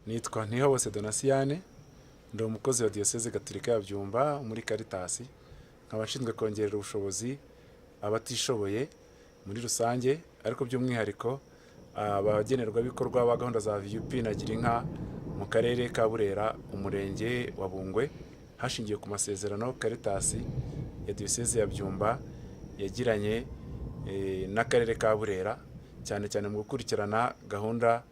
Nitwa Ntihobose Donasiyane, ndi umukozi wa Diyosezi Gatolika ya Byumba muri Caritas, nkaba nshinzwe kongerera ubushobozi abatishoboye muri rusange, ariko by'umwihariko abagenerwa bikorwa ba gahunda za VUP na Girinka mu karere ka Burera, umurenge wa Bungwe, hashingiye ku masezerano Caritas ya Diyosezi ya Byumba yagiranye n'akarere ka Burera, cyane cyane mu gukurikirana gahunda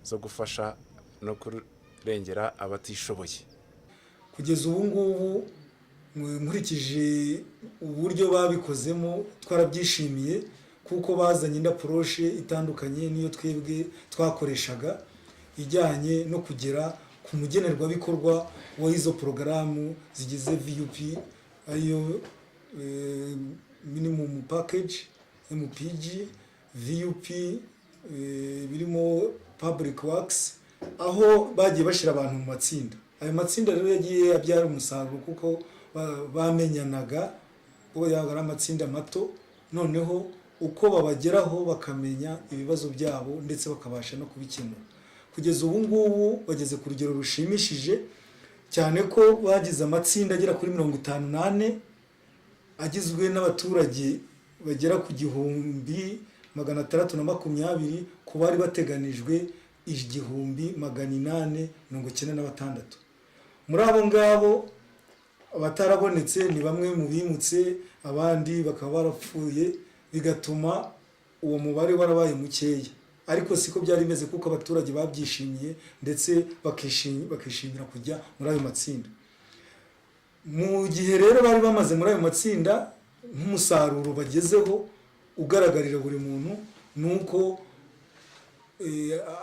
zo gufasha no kurengera abatishoboye. Kugeza ubu ngubu nkurikije uburyo babikozemo twarabyishimiye, kuko bazanye approche itandukanye niyo twebwe twakoreshaga, ijyanye no kugera ku mugenerwa bikorwa wa izo porogaramu zigize VUP, ariyo minimum package MPG, VUP birimo public works, aho bagiye bashira abantu mu matsinda. Ayo matsinda rero yagiye abyara umusaruro, kuko bamenyanaga bo yagara amatsinda mato, noneho uko babageraho bakamenya ibibazo byabo ndetse bakabasha no kubikemura. Kugeza ubu ngubu bageze ku rugero rushimishije cyane ko bagize amatsinda agera kuri 58 agizwe n'abaturage bagera ku 1620 ku bari bateganijwe 1896. Muri abo ngabo abatarabonetse ni bamwe mu bimutse, abandi bakaba barapfuye, bigatuma uwo mubare warabaye mukeya. Ariko siko byari bimeze, kuko abaturage babyishimiye ndetse bakishimira kujya muri ayo matsinda. Mu gihe rero bari bamaze muri ayo matsinda, nk'umusaruro bagezeho ugaragarira buri muntu, nuko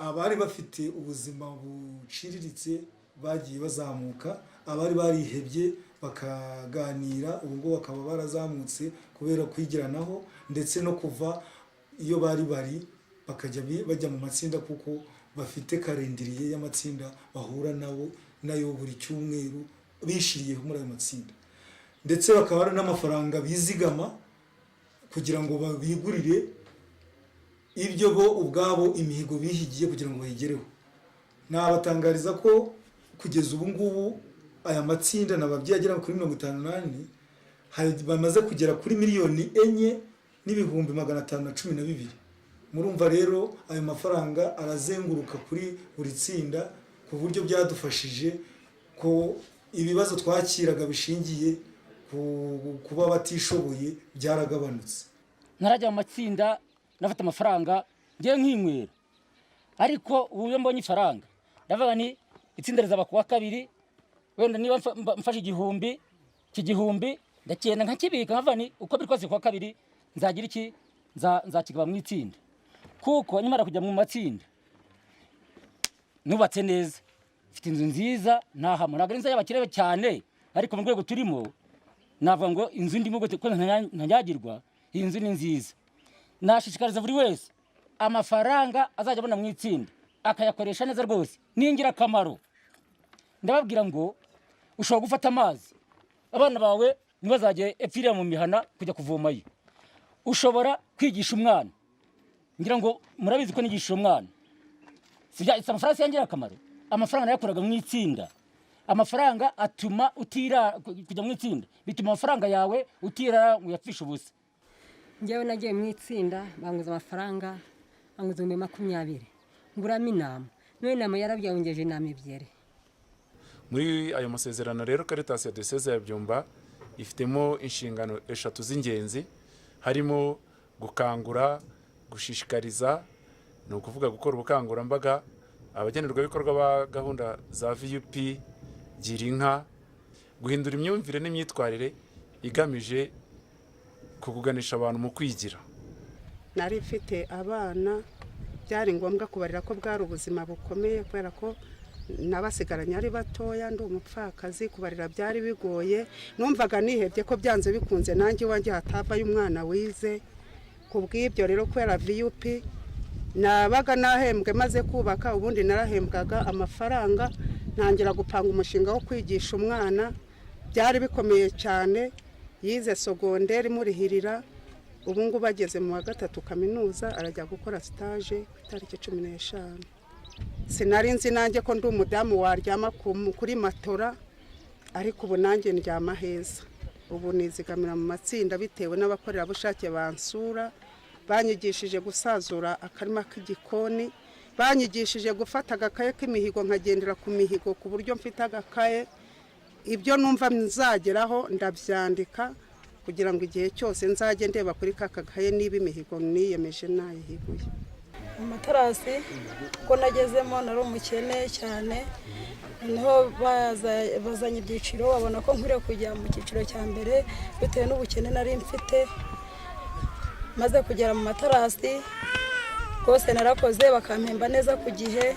abari bafite ubuzima buciriritse bagiye bazamuka, abari barihebye bakaganira, ubwo bakaba barazamutse kubera kwigiranaho, ndetse no kuva iyo bari bakajya bajya mu matsinda, kuko bafite karindiriye y'amatsinda bahura nayo buri cyumweru bishiriye muri ayo matsinda. Ndetse bakaba ari n'amafaranga bizigama kugira ngo babigurire ibyo bo ubwabo imihigo bihigiye kugira ngo bayigereho. Nabatangariza ko kugeza ubu ngubu aya matsinda nababyeyi agera kuri 58 bamaze kugera kuri 4,512,000. Murumva rero ayo mafaranga arazenguruka kuri buri tsinda, ku buryo byadufashije ko ibibazo twakiraga bishingiye kuba batishoboye byaragabanutse. Narajya mu matsinda nafata amafaranga ngiye nkinywera, ariko ubu mbonye ifaranga ndavuga ni itsinda rizaba kuwa kabiri, wenda niba mfashe 1000 cy'igihumbi ndakenda nkakibika, nkavuga ni uko bikoze kuwa kabiri nzagira iki, nzakigaba mu itsinda. Kuko nyamara kujya mu matsinda nubatse neza, mfite inzu nziza, ntahamwe ntabwo nza y'abakirebe cyane, ariko mu rwego turimo navuga ngo inzu ndimo gute ko ntanyagirwa, iyi nzu ni nziza. Nashishikariza buri wese amafaranga azajya abona mu itsinda akayakoresha neza rwose, ningira akamaro. Ndababwira ngo ushobora gufata amazi, abana bawe ntibazajye epfira mu mihana kujya kuvomayo. Ushobora kwigisha umwana, ngira ngo murabizi ko nigisha umwana sijya amafaranga yangira akamaro. Amafaranga yakoraga mu itsinda, amafaranga atuma utira kujya mu itsinda, bituma amafaranga yawe utira uyapfisha ubusa. Njyewe nagiye mu itsinda banguza amafaranga, banguza 20 nguramo inama, none inama yarabyongeje inama 2. Muri ayo masezerano rero Caritas ya Diyosezi ya Byumba ifitemo inshingano 3 z'ingenzi, harimo gukangura, gushishikariza, ni ukuvuga gukora ubukangurambaga abagenerwa bikorwa ba gahunda za VUP, Girinka, guhindura imyumvire n'imyitwarire igamije kuguganisha abantu mu kwigira. Nari mfite abana, byari ngombwa kubarira ko bwari ubuzima bukomeye, kubera ko nabasigaranye ari batoya, ndi umupfakazi, kubarira byari bigoye. Numvaga nihebye ko byanze bikunze nanjye wanjye hatavayo umwana wize. Kubw'ibyo rero kubera VUP nabaga nahembwe maze kubaka, ubundi narahembwaga amafaranga, ntangira gupanga umushinga wo kwigisha umwana. Byari bikomeye cyane, yize sogonderi murihirira, ubu ngubu ageze mu wa 3 kaminuza, arajya gukora stage ku itariki 15. sinari nzi nanjye ko ndi umudamu waryama kuri matora, ariko ubu nanjye ndyama heza. Ubu nizigamira mu matsinda bitewe n'abakorerabushake bansura, banyigishije gusazura akarima k'igikoni, banyigishije gufata agakaye k'imihigo nkagendera ku mihigo ku buryo mfite agakaye. Ibyo numva nzageraho ndabyandika kugira ngo igihe cyose nzajye ndeba kuri ka kagaye niba imihigo niyemeje nayihiguye. Amatarasi ko nagezemo nari umukene cyane, noneho bazanye ibyiciro babona ko nkwiriye kujya mu cyiciro cya mbere bitewe n'ubukene nari mfite. Maze kugera mu matarasi rwose narakoze, bakampemba neza ku gihe,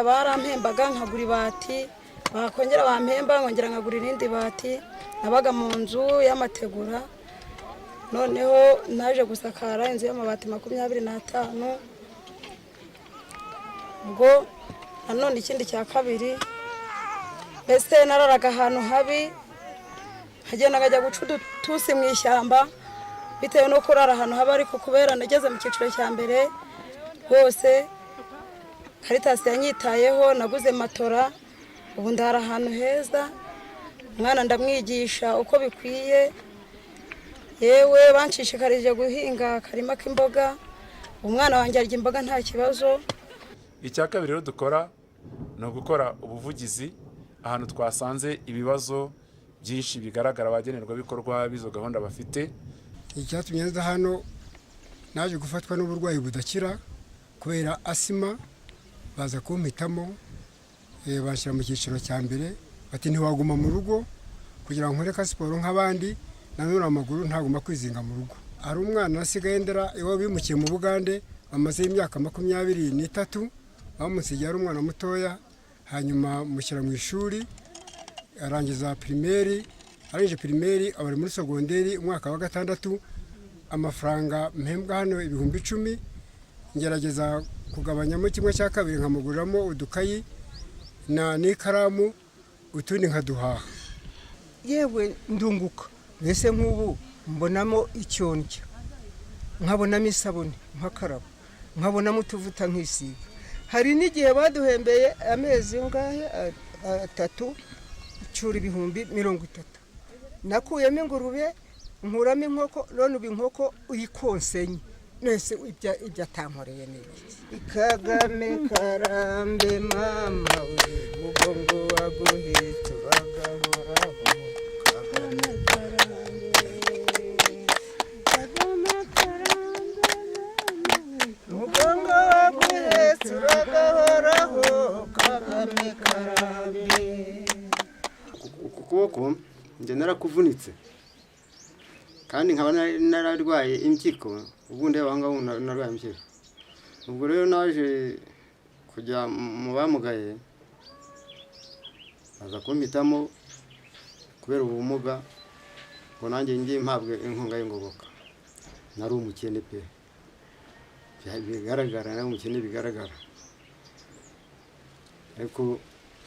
barampembaga nkagura ibati, bakongera bampemba nkongera nkagura irindi bati. Nabaga mu nzu y'amategura, noneho naje gusakara inzu y'amabati 25. Ubwo nanone ikindi cya kabiri, mbese nararaga ahantu habi, hagenda nkajya guca udutusi mu ishyamba bitewe no kurara ahantu haba, ariko kubera nageze mu cyiciro cya mbere rwose Caritas yanyitayeho, naguze matora, ubu ndara ahantu heza, umwana ndamwigisha uko bikwiye, yewe banshishikarije guhinga akarima k'imboga, umwana wanjye arya imboga nta kibazo. Icya kabiri rero dukora ni ugukora ubuvugizi ahantu twasanze ibibazo byinshi bigaragara abagenerwabikorwa b'izo gahunda bafite. Icyatumye nza hano, naje gufatwa n'uburwayi budakira kubera asima, baza kumpitamo, bashyira mu cyiciro cya mbere, bati ntiwaguma mu rugo kugira ngo nkore siporo nk'abandi, nanone amaguru ntaguma kwizinga mu rugo. Ari umwana nasigaye ndera iwe bimukiye mu Bugande, bamaze imyaka 23, bamusigiye ari umwana mutoya, hanyuma mushyira mu ishuri, arangiza primaire, arangije primaire abari muri segonderi umwaka wa 6, amafaranga mpembwa hano 10,000, ngerageza kugabanyamo 1/2 nkamuguriramo udukayi n'ikaramu, utundi nkaduhaha. Yewe ndunguka, mbese nk'ubu mbonamo icyo ndya, nkabonamo isabune nkakaraba, nkabonamo utuvuta nkisiga. Hari n'igihe baduhembeye amezi ngahe 3 cyura 30,000. Nakuyemo ingurube, nkuramo inkoko, none ubu inkoko uyikonsenye. Nese ibyo atankoreye niki. Kagame karambe mama we, mugongo waguhita uragahoraho. Kagame karambe, Kagame karambe, mugongo waguhita uragahoraho. Kagame karambe. Ukuboko njye narakuvunitse kandi nkaba nararwaye impyiko, ubundi abanga narwaye impyiko. Ubwo rero naje kujya mu bamugaye, aza kumpitamo kubera ubumuga, ngo nanjye ngiye mpabwe inkunga y'ingoboka. Nari umukene pe, bigaragara nari umukene bigaragara, ariko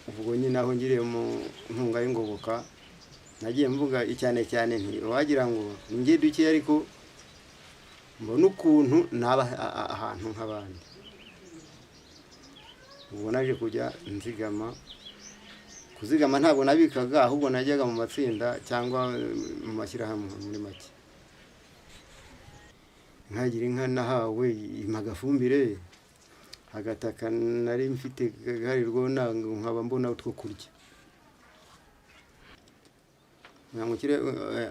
ubwo nyine aho ngiriye mu nkunga y'ingoboka nagiye mvuga cyane cyane nti wagira ngo ngiye duke, ariko mbona ukuntu naba ahantu nk'abandi. Ubwo naje kujya kuzigama ntabwo nabikaga, ahubwo najyaga mu matsinda cyangwa mu mashyirahamwe muri make. Nkagira inka nahawe impagafumbire, agataka nari mfite garirwo nkaba mbona utwo kurya. Nkangukire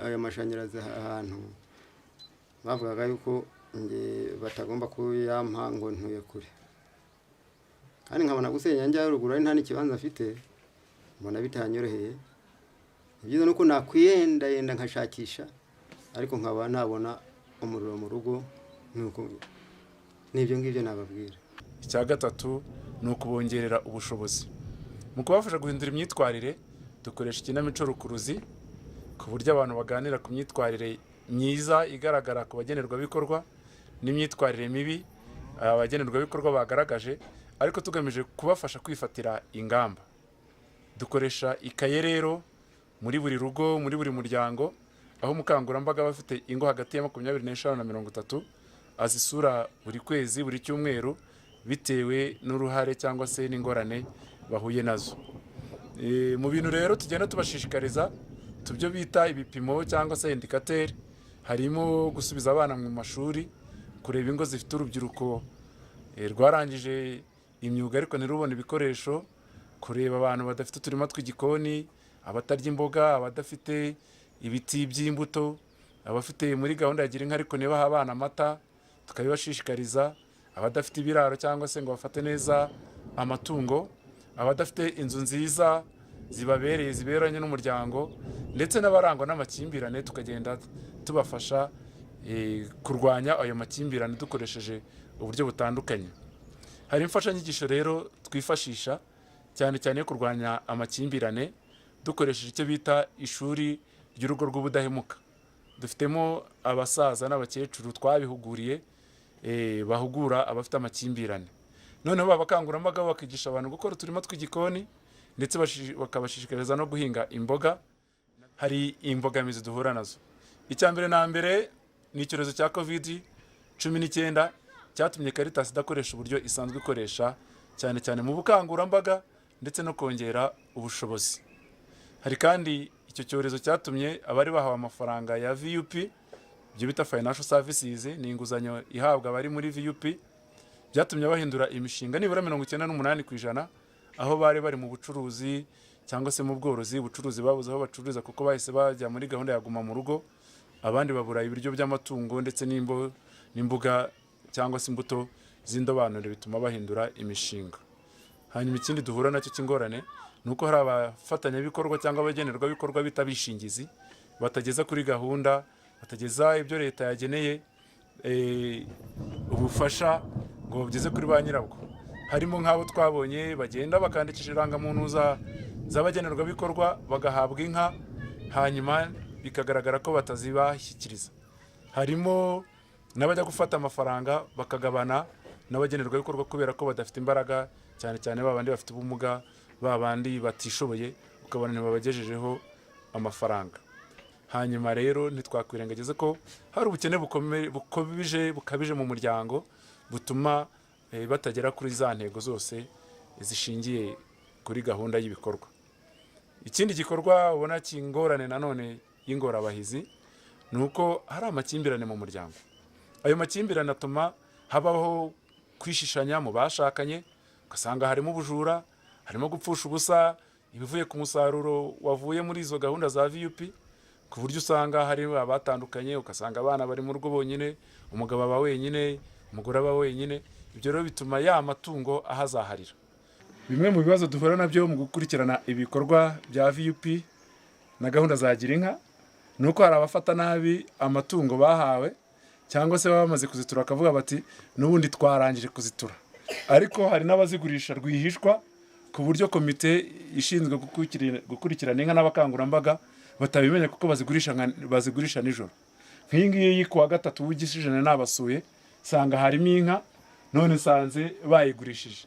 aya mashanyarazi ahantu bavugaga yuko nge batagomba kuyampa ngo ntuye kure, kandi nkabona gusenya njya ruguru ari nta n'ikibanza afite, mbona bitanyoroheye. Ibyiza nuko nakwiyenda nkashakisha, ariko nkaba nabona umuriro mu rugo, nuko nibyo ngibyo nababwira. Icya gatatu ni ukubongerera ubushobozi. Mu kubafasha guhindura imyitwarire, dukoresha ikinamico rukuruzi ku buryo abantu baganira ku myitwarire myiza igaragara ku bagenerwabikorwa n'imyitwarire mibi abagenerwabikorwa bagaragaje, ariko tugamije kubafasha kwifatira ingamba. Dukoresha ikaye rero muri buri rugo, muri buri muryango, aho umukangurambaga bafite ingo hagati ya 25 na 30 azisura buri kwezi, buri cyumweru, bitewe n'uruhare cyangwa se n'ingorane bahuye nazo. Mu bintu rero tugenda tubashishikariza tubyo bita ibipimo cyangwa se indicateurs, harimo gusubiza abana mu mashuri, kureba ingo zifite urubyiruko rwarangije imyuga ariko ntirubone ibikoresho, kureba abantu badafite uturima tw'igikoni, abatarya imboga, abadafite ibiti by'imbuto, abafite muri gahunda ya gira inka ariko nibaha abana amata tukabibashishikariza, abadafite ibiraro cyangwa se ngo bafate neza amatungo, abadafite inzu nziza zibabereye ziberanye n'umuryango, ndetse n'abarangwa n'amakimbirane tukagenda tubafasha kurwanya ayo makimbirane dukoresheje uburyo butandukanye. Hari imfashanyigisho rero twifashisha cyane cyane yo kurwanya amakimbirane dukoresheje icyo bita ishuri ry'urugo rw'ubudahemuka. Dufitemo abasaza n'abakecuru twabihuguriye bahugura abafite amakimbirane. Noneho babakangurambaga bakigisha abantu gukora uturima tw'igikoni ndetse bakabashishikariza no guhinga imboga. Hari imbogamizi duhura nazo. Icyambere na mbere ni icyorezo cya COVID-19 cyatumye Caritas idakoresha uburyo isanzwe ikoresha cyane cyane mu bukangurambaga ndetse no kongera ubushobozi. Hari kandi icyo cyorezo cyatumye abari bahawe amafaranga ya VUP, ibyo bita financial services, ni inguzanyo ihabwa abari muri VUP, byatumye bahindura imishinga nibura 98% aho bari mu bucuruzi cyangwa se mu bworozi. Ubucuruzi babuze aho bacururiza kuko bahise bajya muri gahunda ya guma mu rugo, abandi babura ibiryo by'amatungo ndetse n'imbuga cyangwa se imbuto z'indobanure, bituma bahindura imishinga. Hanyuma ikindi duhura nacyo cy'ingorane nuko hari abafatanyabikorwa cyangwa abagenerwabikorwa bita bishingizi batageza kuri gahunda, batageza ibyo leta yageneye ubufasha ngo bageze kuri ba nyirabwo. Harimo nk'abo twabonye bagenda bakandikisha irangamuntu z'abagenerwabikorwa bagahabwa inka, hanyuma bikagaragara ko batazibashyikiriza. Harimo n'abajya gufata amafaranga bakagabana n'abagenerwabikorwa kubera ko badafite imbaraga, cyane cyane babandi bafite ubumuga, babandi batishoboye, ukabona ntibabagejejeho amafaranga. Hanyuma rero ntitwakwirengagiza ko hari ubukene bukabije mu muryango butuma batagera kuri za ntego zose zishingiye kuri gahunda y'ibikorwa. Ikindi gikorwa ubona cy'ingorane nanone y'ingorabahizi nuko hari amakimbirane mu muryango. Ayo makimbirane atuma habaho kwishishanya mu bashakanye, ugasanga harimo ubujura, harimo gupfusha ubusa ibivuye ku musaruro wavuye muri izo gahunda za VUP, ku buryo usanga hari abatandukanye, ugasanga abana bari mu rugo bonyine, umugabo aba wenyine, umugore aba wenyine. Ibyo rero bituma ya matungo ahazaharira. Bimwe mu bibazo duhura nabyo mu gukurikirana ibikorwa bya VUP na gahunda za gira inka nuko hari abafata nabi amatungo bahawe, cyangwa se baba bamaze kuzitura akavuga bati n'ubundi twarangije kuzitura, ariko hari n'abazigurisha rwihishwa ku buryo komite ishinzwe gukurikirana inka n'abakangurambaga batabimenya kuko bazigurisha nijoro. Nk'iyi ngiyi ku wa gatatu w'Igisijana nabasuye sanga harimo inka, none sanze bayigurishije.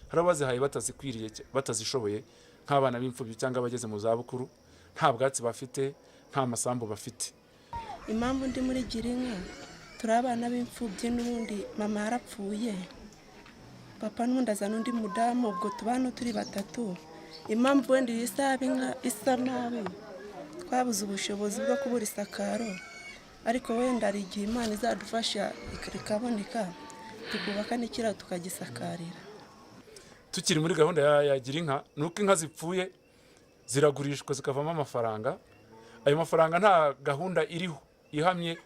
Hari abazihaye batazikwiriye, batazishoboye, nk'abana b'imfubyi cyangwa abageze mu zabukuru, nta bwatsi bafite, nta masambu bafite. Impamvu ndi muri gira inka, turi abana b'imfubyi, n'ubundi mama yarapfuye, papa n'undi azana undi mudamu, ubwo tubana turi batatu. Impamvu wenda isaba inka isa nabi, twabuze ubushobozi bwo kubura isakaro, ariko wenda hari igihe Imana izadufasha ikaboneka tukubaka n'ikiraro tukagisakarira. Tukiri muri gahunda ya gira inka, nuko inka zipfuye ziragurishwa zikavamo amafaranga. Ayo mafaranga nta gahunda iriho ihamye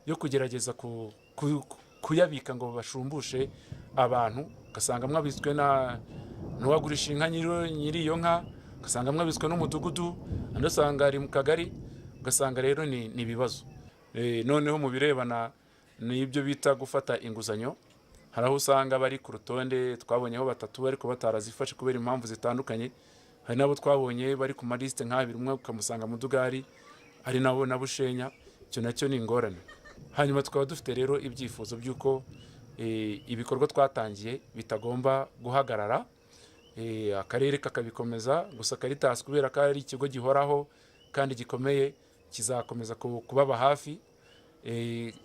yo kugerageza kuyabika ngo bashumbushe abantu. Ugasanga mwabitswe n'uwagurisha inka nyiri iyo nka, ugasanga mwabitswe n'umudugudu, andi usanga ari mu kagari, ugasanga rero ni ibibazo. Noneho mu birebana n'ibyo bita gufata inguzanyo, hari aho usanga bari ku rutonde, twabonyeho 3 ariko batarazifashe kubera impamvu zitandukanye. Hari nabo twabonye bari ku maliste nk'abiri, umwe ukamusanga mu Dugari, hari nabo na Bushenya. Icyo nacyo ni ingorane. Hanyuma tukaba dufite rero ibyifuzo by'uko ibikorwa twatangiye bitagomba guhagarara, akarere kakabikomeza. Gusa Caritas kubera ko ari ikigo gihoraho kandi gikomeye, kizakomeza kubaba hafi,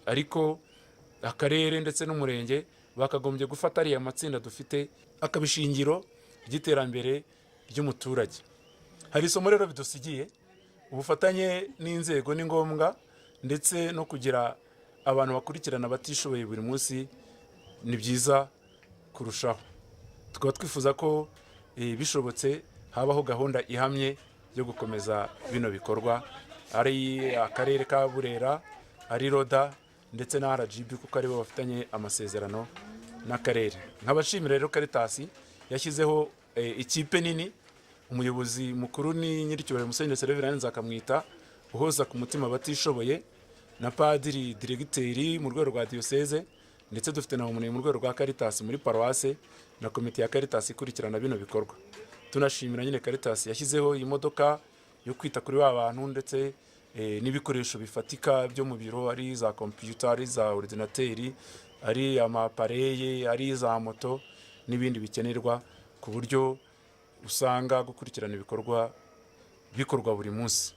ariko akarere ndetse n'umurenge bakagombye gufata ariya matsinda dufite akabishingiro ry'iterambere ry'umuturage. Hari isomo rero bidusigiye, ubufatanye n'inzego ni ngombwa, ndetse no kugira abantu bakurikirana abatishoboye buri munsi ni byiza kurushaho. Tukaba twifuza ko bishobotse habaho gahunda ihamye yo gukomeza bino bikorwa, ari akarere ka Burera, ari LODA ndetse na RGB, kuko aribo bafitanye amasezerano n'akarere. Nkabashimira rero Caritas yashyizeho ikipe nini, umuyobozi mukuru ni nyiricyubahiro Musenyeri Severine Nzakamwita, uhoza ku mutima abatishoboye, na padiri diregiteri mu rwego rwa diyoseze, ndetse dufite na umuntu mu rwego rwa Caritas muri paruwase, na komite ya Caritas ikurikirana bino bikorwa. Tunashimira nyine Caritas yashyizeho imodoka yo kwita kuri ba bantu, ndetse n'ibikoresho bifatika byo mu biro, ari za computer, ari za ordinateri, ari amapareye, ari za moto n'ibindi bikenerwa, ku buryo usanga gukurikirana ibikorwa bikorwa buri munsi.